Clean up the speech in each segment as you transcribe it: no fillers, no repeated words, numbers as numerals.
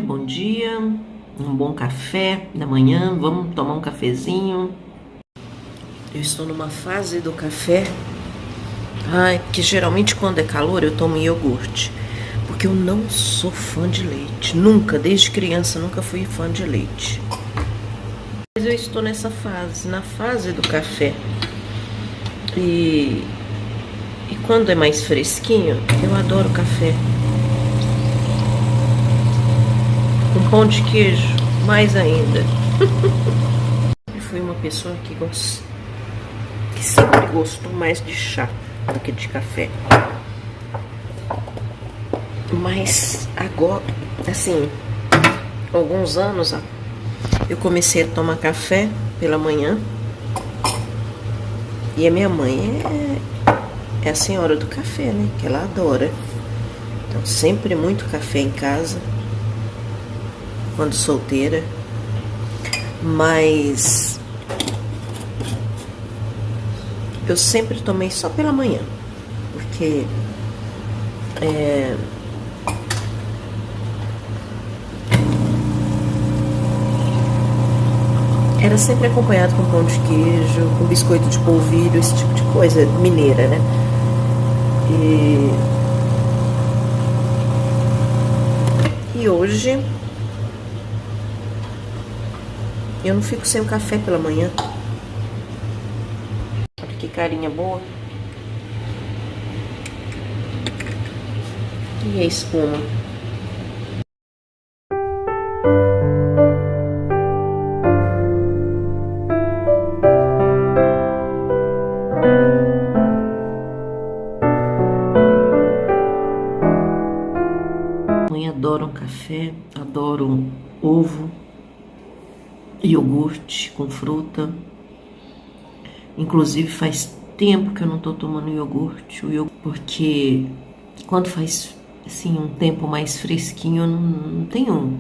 Bom dia, um bom café da manhã, vamos tomar um cafezinho. Eu estou numa fase do café, que geralmente quando é calor eu tomo iogurte, porque eu não sou fã de leite, nunca, desde criança nunca fui fã de leite. Mas eu estou nessa fase, na fase do café, e quando é mais fresquinho, eu adoro café. Com pão de queijo, mais ainda. Eu fui uma pessoa que sempre gostou mais de chá do que de café. Mas agora, assim, alguns anos eu comecei a tomar café pela manhã. E a minha mãe é a senhora do café, né? Que ela adora. Então, sempre muito café em casa. Quando solteira, mas eu sempre tomei só pela manhã, porque era sempre acompanhado com pão de queijo, com biscoito de polvilho, esse tipo de coisa mineira, né? E hoje eu não fico sem o café pela manhã. Olha que carinha boa. E a espuma. Mãe adora um café, adoro um ovo, iogurte com fruta. Inclusive faz tempo que eu não tô tomando iogurte, porque quando faz assim um tempo mais fresquinho eu não tenho,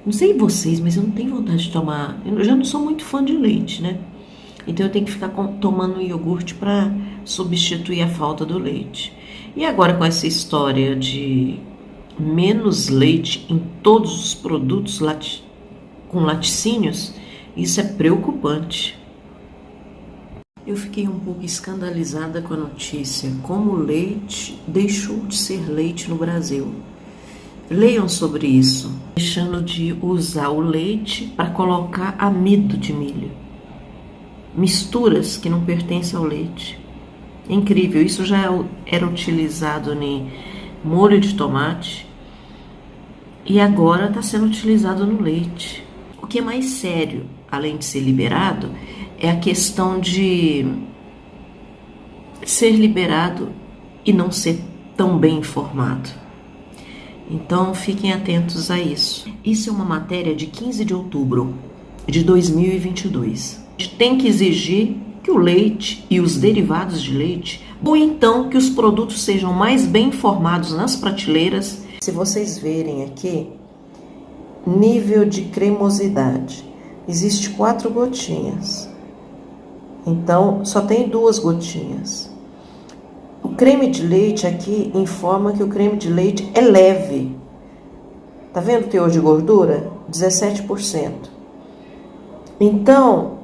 não sei vocês, mas eu não tenho vontade de tomar. Eu já não sou muito fã de leite, né? Então eu tenho que ficar tomando iogurte para substituir a falta do leite. E agora com essa história de menos leite em todos os produtos com laticínios, isso é preocupante. Eu fiquei um pouco escandalizada com a notícia, como o leite deixou de ser leite no Brasil. Leiam sobre isso, deixando de usar o leite para colocar amido de milho. Misturas que não pertencem ao leite. É incrível, isso já era utilizado em molho de tomate e agora está sendo utilizado no leite. O que é mais sério, além de ser liberado, é a questão de ser liberado e não ser tão bem informado. Então, fiquem atentos a isso. Isso é uma matéria de 15 de outubro de 2022. A gente tem que exigir que o leite e os derivados de leite, ou então que os produtos sejam mais bem informados nas prateleiras. Se vocês verem aqui, nível de cremosidade, existe 4 gotinhas. Então, só tem 2 gotinhas. O creme de leite aqui informa que o creme de leite é leve. Tá vendo o teor de gordura? 17%. Então,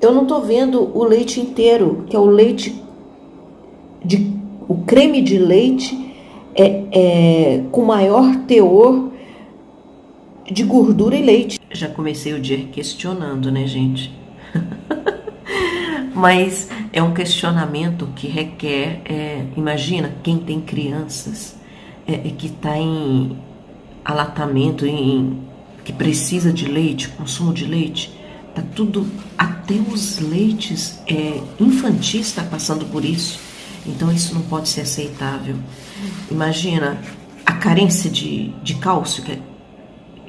eu não tô vendo o leite inteiro, que é o leite o creme de leite com maior teor de gordura e leite. Já comecei o dia questionando, né, gente? Mas é um questionamento que requer, imagina quem tem crianças que está em alatamento, que precisa de leite, consumo de leite, tá tudo, até os leites infantis está passando por isso. Então isso não pode ser aceitável. Imagina a carência de cálcio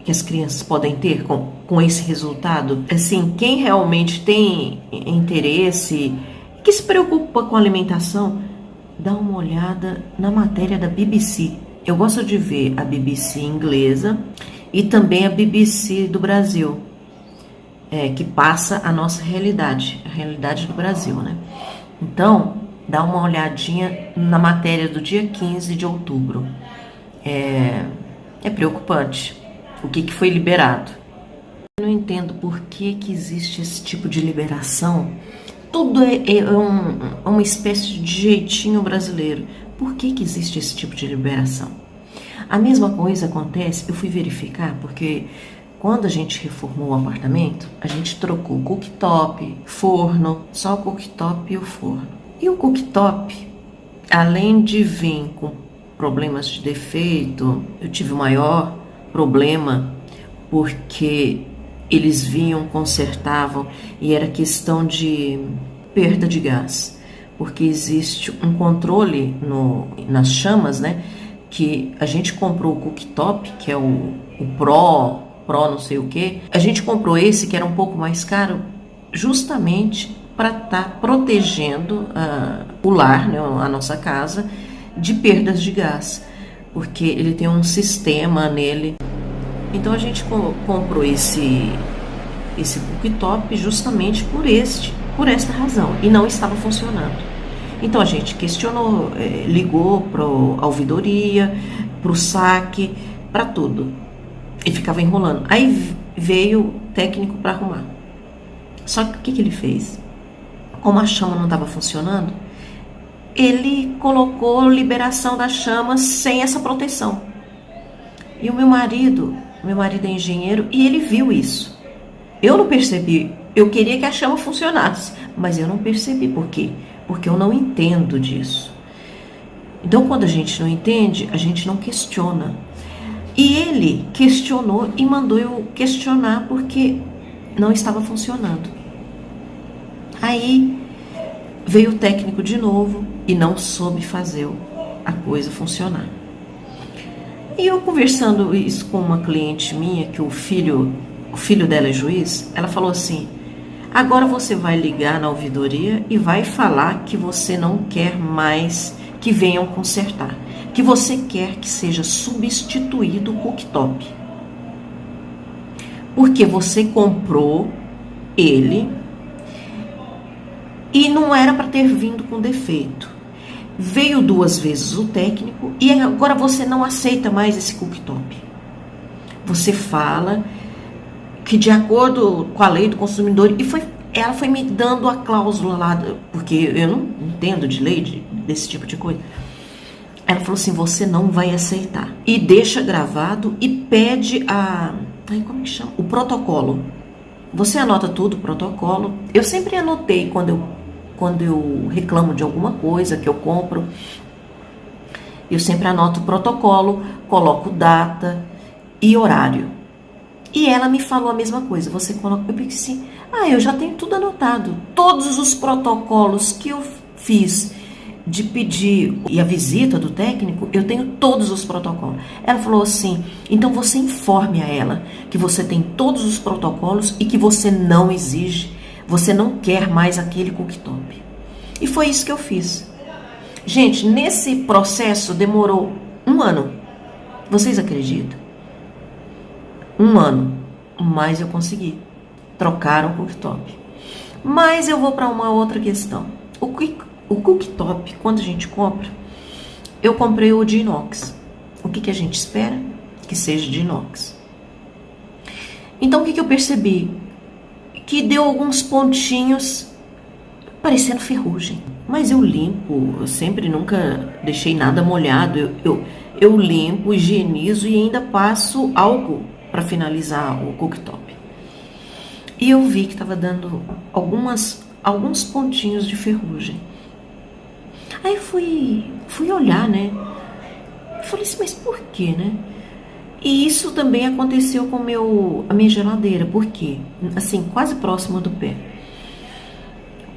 que as crianças podem ter com esse resultado. Assim, quem realmente tem interesse, que se preocupa com a alimentação, dá uma olhada na matéria da BBC. Eu gosto de ver a BBC inglesa e também a BBC do Brasil, que passa a nossa realidade, a realidade do Brasil, né? Então, dá uma olhadinha na matéria do dia 15 de outubro. É preocupante o que foi liberado. Eu não entendo por que existe esse tipo de liberação. Tudo é uma espécie de jeitinho brasileiro. Por que existe esse tipo de liberação? A mesma coisa acontece, eu fui verificar, porque quando a gente reformou o apartamento, a gente trocou cooktop, forno, só o cooktop e o forno. E o cooktop, além de vir com problemas de defeito, eu tive o maior problema porque eles vinham, consertavam e era questão de perda de gás, porque existe um controle nas chamas, né? Que a gente comprou o cooktop, que é o Pro não sei o que, a gente comprou esse que era um pouco mais caro, justamente para estar protegendo o lar, né, a nossa casa, de perdas de gás, porque ele tem um sistema nele. Então a gente comprou esse cooktop justamente por esta razão, e não estava funcionando. Então a gente questionou, ligou para a ouvidoria, para o saque, para tudo, e ficava enrolando. Aí veio o técnico para arrumar. Só que o que ele fez? Como a chama não estava funcionando, ele colocou liberação da chama sem essa proteção. E o meu marido é engenheiro e ele viu isso. Eu não percebi, eu queria que a chama funcionasse, mas eu não percebi. Por quê? Porque eu não entendo disso. Então, quando a gente não entende, a gente não questiona. E ele questionou e mandou eu questionar porque não estava funcionando. Aí veio o técnico de novo e não soube fazer a coisa funcionar. E eu conversando isso com uma cliente minha, que o filho dela é juiz, ela falou assim: agora você vai ligar na ouvidoria e vai falar que você não quer mais que venham consertar, que você quer que seja substituído o cooktop, porque você comprou ele e não era para ter vindo com defeito. Veio 2 vezes o técnico e agora você não aceita mais esse cooktop. Você fala que de acordo com a lei do consumidor, ela foi me dando a cláusula lá, porque eu não entendo de lei, desse tipo de coisa. Ela falou assim: você não vai aceitar. E deixa gravado e pede como que chama? O protocolo. Você anota tudo, o protocolo. Eu sempre anotei quando eu reclamo de alguma coisa que eu compro. Eu sempre anoto o protocolo, coloco data e horário. E ela me falou a mesma coisa. Você coloca. Eu pensei assim: eu já tenho tudo anotado. Todos os protocolos que eu fiz de pedir e a visita do técnico, eu tenho todos os protocolos. Ela falou assim: então você informe a ela que você tem todos os protocolos e que você não exige, você não quer mais aquele cooktop. E foi isso que eu fiz. Gente, nesse processo demorou 1 ano. Vocês acreditam? 1 ano. Mas eu consegui. Trocaram o cooktop. Mas eu vou para uma outra questão. O cooktop, quando a gente compra, eu comprei o de inox. O que a gente espera? Que seja de inox. Então o que eu percebi? Que deu alguns pontinhos parecendo ferrugem. Mas eu limpo, eu sempre nunca deixei nada molhado. Eu limpo, higienizo e ainda passo álcool para finalizar o cooktop. E eu vi que estava dando alguns pontinhos de ferrugem. Aí fui olhar, né? Falei assim: mas por quê, né? E isso também aconteceu com a minha geladeira. Por quê? Assim, quase próxima do pé.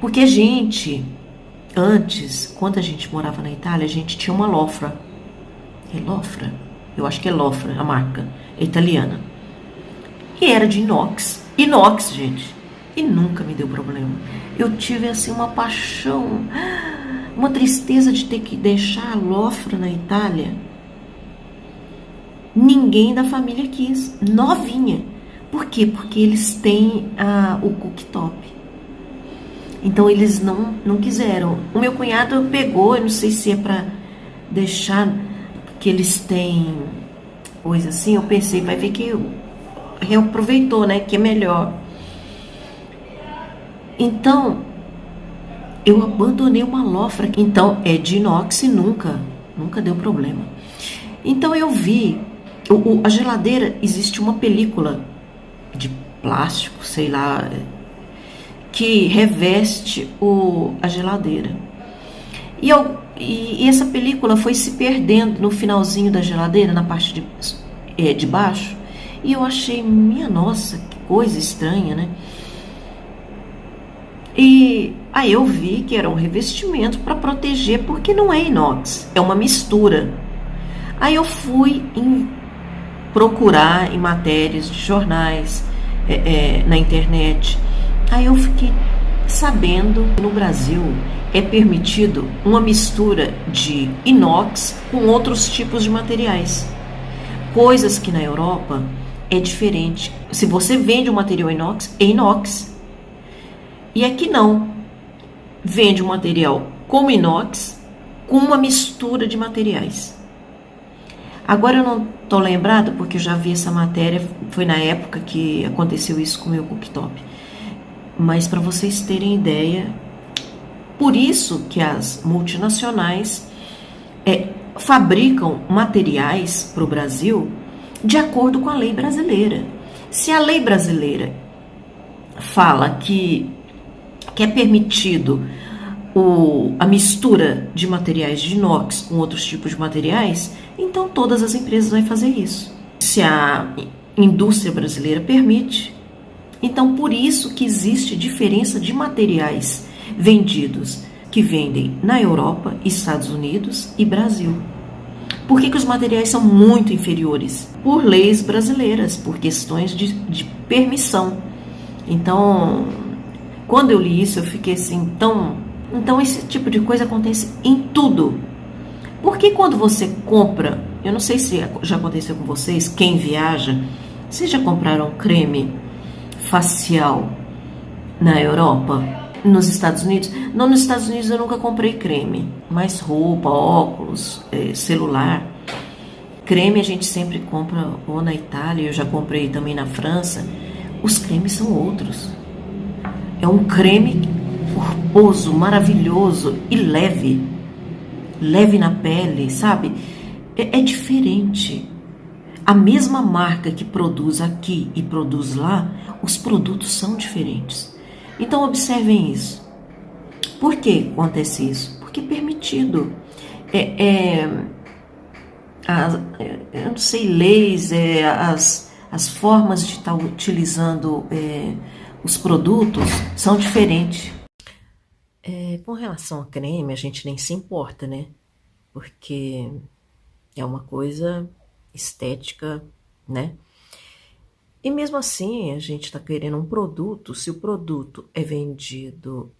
Porque a gente Antes, quando a gente morava na Itália, a gente tinha uma Lofra. É Lofra? Eu acho que é Lofra, a marca. É italiana. E era de inox. Inox, gente. E nunca me deu problema. Eu tive, assim, uma paixão, uma tristeza de ter que deixar a Lofra na Itália. Ninguém da família quis. Novinha. Por quê? Porque eles têm o cooktop. Então eles não quiseram. O meu cunhado pegou, eu não sei se é para deixar que eles têm coisa assim. Eu pensei, vai ver que reaproveitou, né? Que é melhor. Então eu abandonei uma Lofra. Então é de inox e nunca deu problema. Então eu vi, a geladeira, existe uma película de plástico, sei lá, que reveste a geladeira. E essa película foi se perdendo no finalzinho da geladeira, na parte de baixo. E eu achei, minha nossa, que coisa estranha, né? E aí eu vi que era um revestimento para proteger, porque não é inox, é uma mistura. Aí eu fui procurar em matérias de jornais, na internet. Aí eu fiquei sabendo que no Brasil é permitido uma mistura de inox com outros tipos de materiais. Coisas que na Europa é diferente. Se você vende um material inox, é inox. E aqui não. Vende um material como inox com uma mistura de materiais. Agora eu não estou lembrada porque eu já vi essa matéria, foi na época que aconteceu isso com o meu cooktop. Mas para vocês terem ideia, por isso que as multinacionais fabricam materiais para o Brasil de acordo com a lei brasileira. Se a lei brasileira fala que é permitido a mistura de materiais de inox com outros tipos de materiais, então todas as empresas vão fazer isso. Se a indústria brasileira permite, então por isso que existe diferença de materiais vendidos que vendem na Europa, Estados Unidos e Brasil. Por que os materiais são muito inferiores? Por leis brasileiras, por questões de permissão. Então, quando eu li isso, eu fiquei assim, então esse tipo de coisa acontece em tudo. Porque quando você compra, eu não sei se já aconteceu com vocês, quem viaja, vocês já compraram creme facial na Europa? Nos Estados Unidos? Não, nos Estados Unidos eu nunca comprei creme, mas roupa, óculos, celular. Creme a gente sempre compra ou na Itália, eu já comprei também na França. Os cremes são outros. É um creme corposo, maravilhoso e leve. Leve na pele, sabe? É diferente. A mesma marca que produz aqui e produz lá, os produtos são diferentes. Então observem isso. Por que acontece isso? Porque é permitido. Eu não sei, leis, as formas de estar utilizando os produtos são diferentes. Com relação a creme, a gente nem se importa, né? Porque é uma coisa estética, né? E mesmo assim, a gente está querendo um produto, se o produto é vendido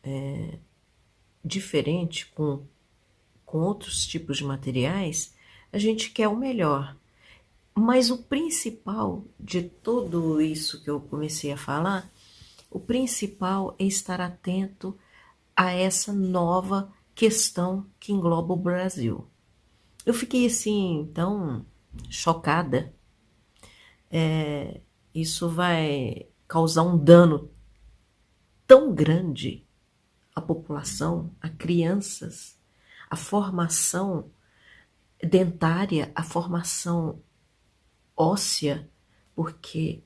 diferente, com outros tipos de materiais, a gente quer o melhor. Mas o principal de tudo isso que eu comecei a falar, o principal é estar atento a essa nova questão que engloba o Brasil. Eu fiquei assim, tão chocada. Isso vai causar um dano tão grande à população, a crianças, a formação dentária, a formação óssea, porque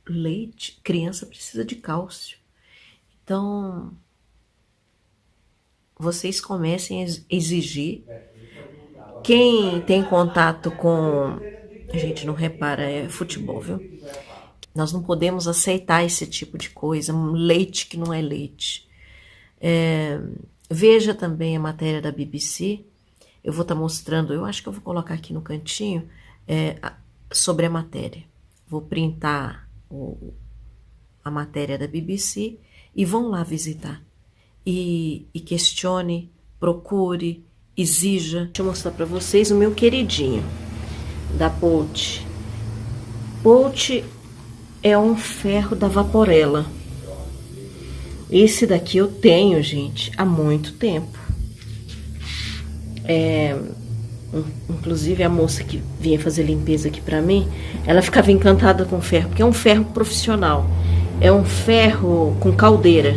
leite, criança precisa de cálcio. Então, vocês comecem a exigir. Quem tem contato com, a gente não repara, é futebol, viu? Nós não podemos aceitar esse tipo de coisa, um leite que não é leite. Veja também a matéria da BBC. Eu vou estar mostrando, eu acho que eu vou colocar aqui no cantinho, sobre a matéria. Vou printar a matéria da BBC e vão lá visitar. E questione, procure, exija. Deixa eu mostrar para vocês o meu queridinho da Polt. Polt é um ferro da Vaporella. Esse daqui eu tenho, gente, há muito tempo. Inclusive a moça que vinha fazer limpeza aqui pra mim, ela ficava encantada com o ferro, porque é um ferro profissional. É um ferro com caldeira,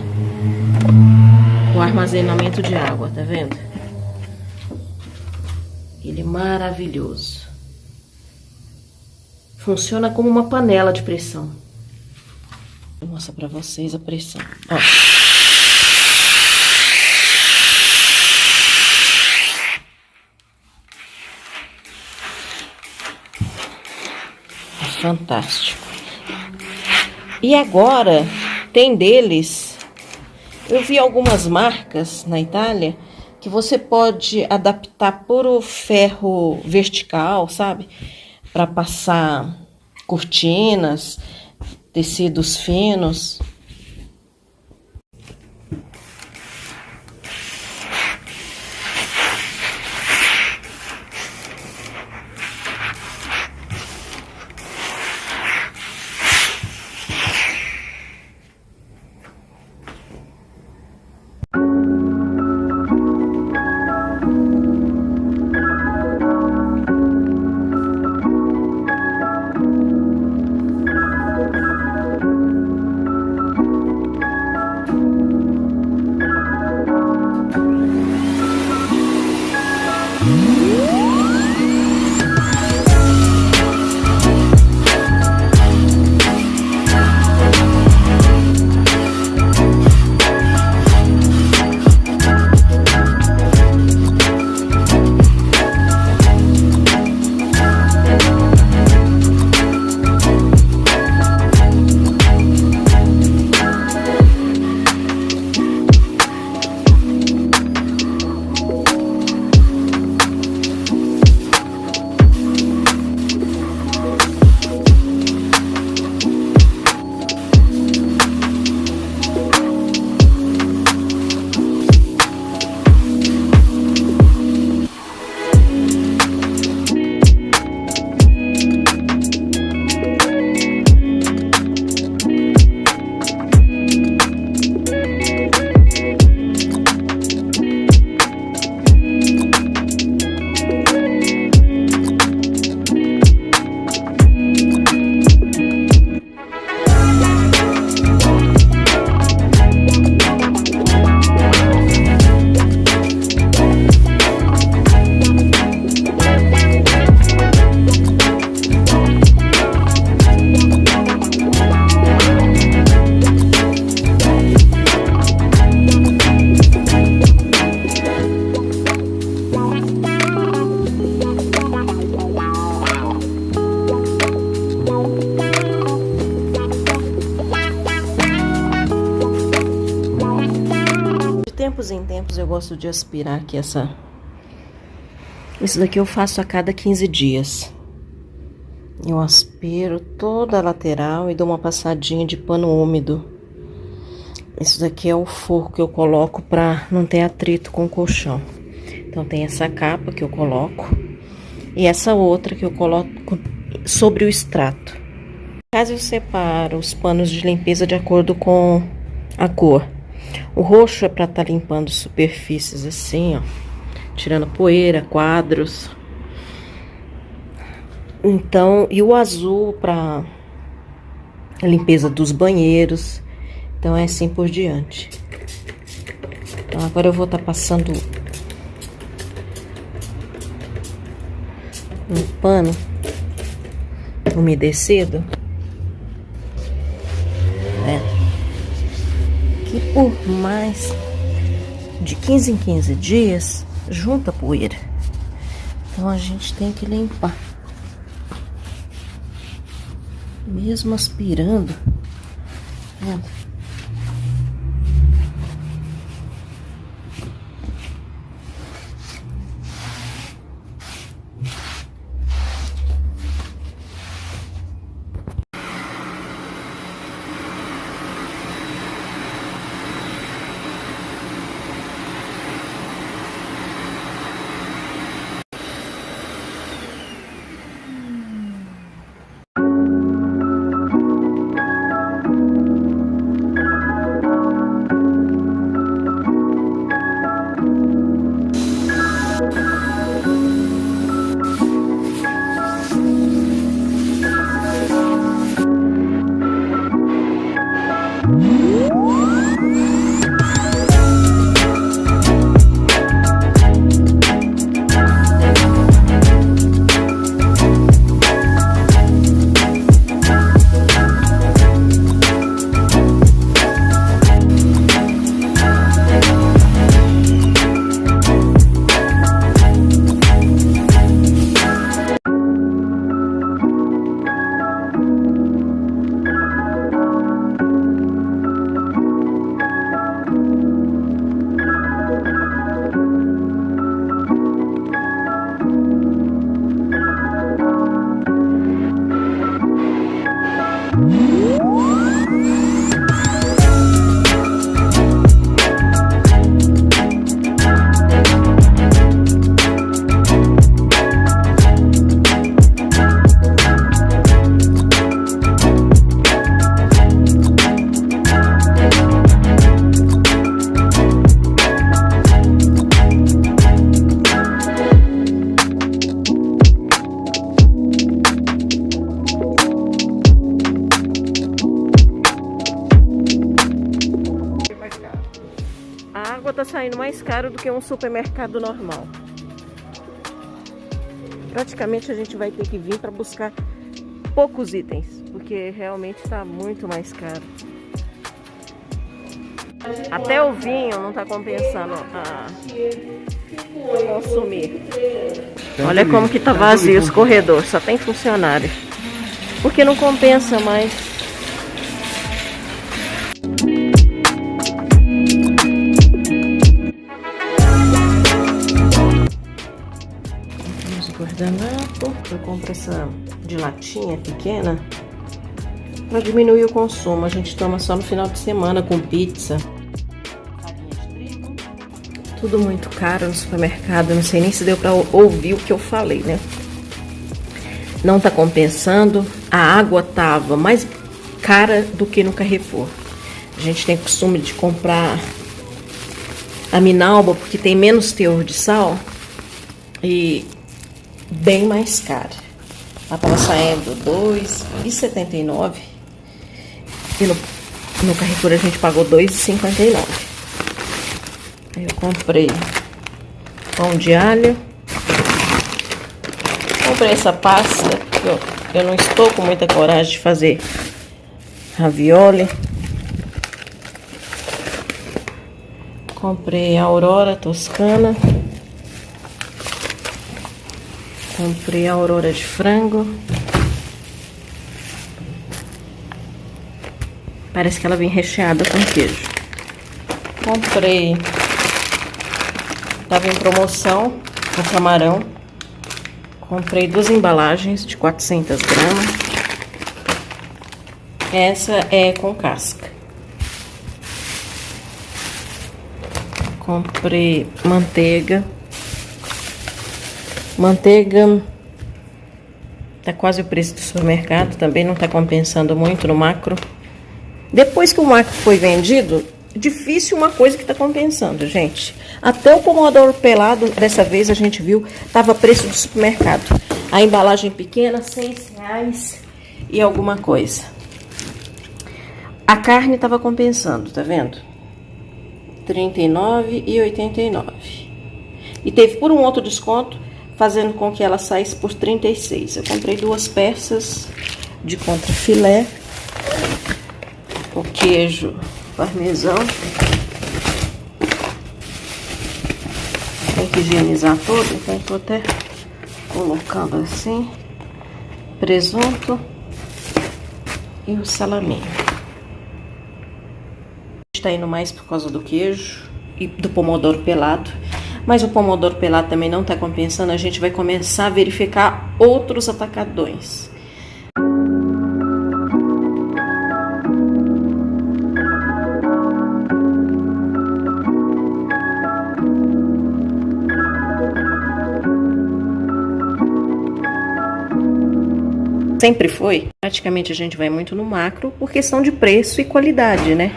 com armazenamento de água, tá vendo? Ele é maravilhoso. Funciona como uma panela de pressão. Vou mostrar pra vocês a pressão. Ó. É fantástico. E agora, tem deles... Eu vi algumas marcas na Itália que você pode adaptar por o ferro vertical, sabe? Para passar cortinas, tecidos finos. Tempos em tempos eu gosto de aspirar aqui essa... Isso daqui eu faço a cada 15 dias. Eu aspiro toda a lateral e dou uma passadinha de pano úmido. Isso daqui é o forro que eu coloco pra não ter atrito com o colchão. Então tem essa capa que eu coloco e essa outra que eu coloco sobre o extrato. Caso eu separo os panos de limpeza de acordo com a cor. O roxo é para estar limpando superfícies assim, ó, tirando poeira, quadros. Então, e o azul para limpeza dos banheiros. Então é assim por diante. Então agora eu vou estar passando um pano umedecido, que por mais de 15 em 15 dias junta poeira. Então a gente tem que limpar. Mesmo aspirando, mais caro do que um supermercado normal. Praticamente a gente vai ter que vir para buscar poucos itens, porque realmente está muito mais caro. Até o vinho não está compensando a consumir. Olha como que tá vazio os corredores, só tem funcionário. Porque não compensa mais. Compramos o guardanapo. Eu compro essa de latinha pequena para diminuir o consumo. A gente toma só no final de semana com pizza. Tudo muito caro no supermercado. Não sei nem se deu para ouvir o que eu falei, né? Não tá compensando. A água tava mais cara do que no Carrefour. A gente tem costume de comprar a Minalba porque tem menos teor de sal e bem mais cara. Ela tava saindo R$ 2,79 e no Carrefour a gente pagou R$ 2,59. Aí eu comprei pão de alho. Comprei essa pasta. Eu não estou com muita coragem de fazer ravioli. Comprei a Aurora Toscana. Comprei a Aurora de frango. Parece que ela vem recheada com queijo. Comprei. Tava em promoção o camarão. Comprei 2 embalagens de 400 gramas. Essa é com casca. Comprei manteiga. Manteiga tá quase o preço do supermercado. Também não tá compensando muito no macro. Depois que o macro foi vendido, difícil uma coisa que tá compensando, gente. Até o pomodoro pelado, dessa vez a gente viu, tava preço do supermercado. A embalagem pequena, R$6 e alguma coisa. A carne tava compensando, tá vendo? R$39,89. E teve por um outro desconto, fazendo com que ela saísse por R$36. Eu comprei 2 peças de contrafilé. O queijo parmesão. Tem que higienizar todo, então eu tô até colocando assim. Presunto e o salaminho. Está indo mais por causa do queijo e do pomodoro pelado. Mas o pomodoro pelado também não tá compensando. A gente vai começar a verificar outros atacadões. Sempre foi. Praticamente a gente vai muito no macro por questão de preço e qualidade, né?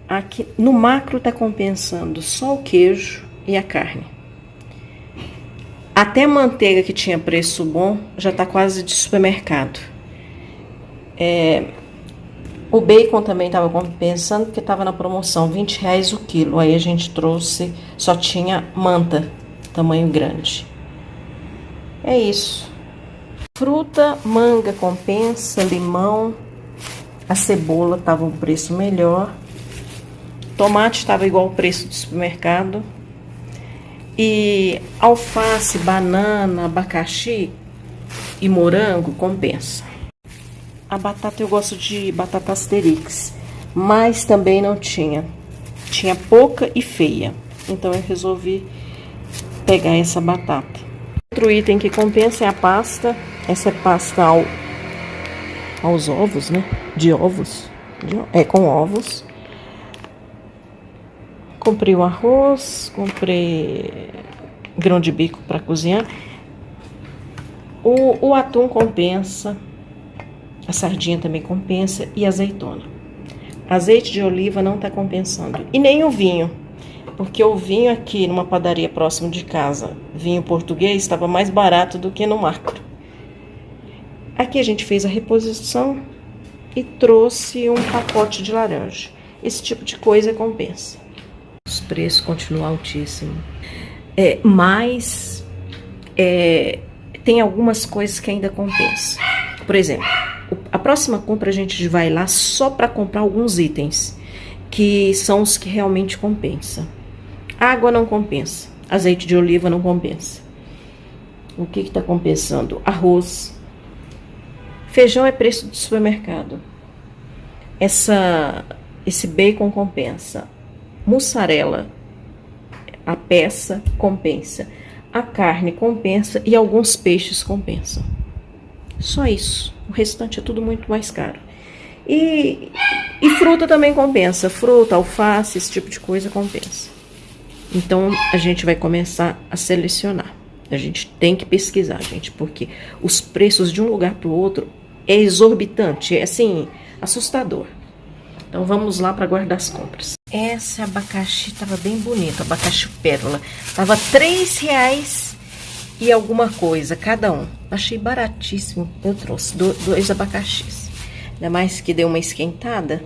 Aqui no macro tá compensando só o queijo e a carne. Até a manteiga que tinha preço bom já tá quase de supermercado. O bacon também tava compensando porque tava na promoção, R$20 o quilo. Aí a gente trouxe, só tinha manta, tamanho grande. É isso. Fruta, manga compensa, limão, a cebola tava um preço melhor, tomate estava igual ao preço do supermercado e alface, banana, abacaxi e morango compensa. A batata eu gosto de batata Asterix, mas também não tinha, tinha pouca e feia, então eu resolvi pegar essa batata. Outro item que compensa é a pasta. Essa é pasta aos ovos, né? De ovos. Com ovos. Comprei o arroz, comprei grão de bico para cozinhar. O atum compensa. A sardinha também compensa. E azeitona. Azeite de oliva não tá compensando. E nem o vinho. Porque o vinho aqui numa padaria próximo de casa, vinho português, estava mais barato do que no macro. Aqui a gente fez a reposição e trouxe um pacote de laranja. Esse tipo de coisa compensa. Os preços continuam altíssimos. Mas tem algumas coisas que ainda compensam. Por exemplo, a próxima compra a gente vai lá só para comprar alguns itens, que são os que realmente compensam. Água não compensa, azeite de oliva não compensa. O que está compensando? Arroz. Feijão é preço de supermercado. Esse bacon compensa. Mussarela, a peça compensa. A carne compensa e alguns peixes compensam. Só isso. O restante é tudo muito mais caro. E fruta também compensa. Fruta, alface, esse tipo de coisa compensa. Então, a gente vai começar a selecionar. A gente tem que pesquisar, gente, porque os preços de um lugar para o outro é exorbitante, é assim, assustador. Então, vamos lá para guardar as compras. Esse abacaxi tava bem bonito, abacaxi pérola. Tava R$3 e alguma coisa cada um. Achei baratíssimo. Eu trouxe 2 abacaxis. Ainda mais que deu uma esquentada.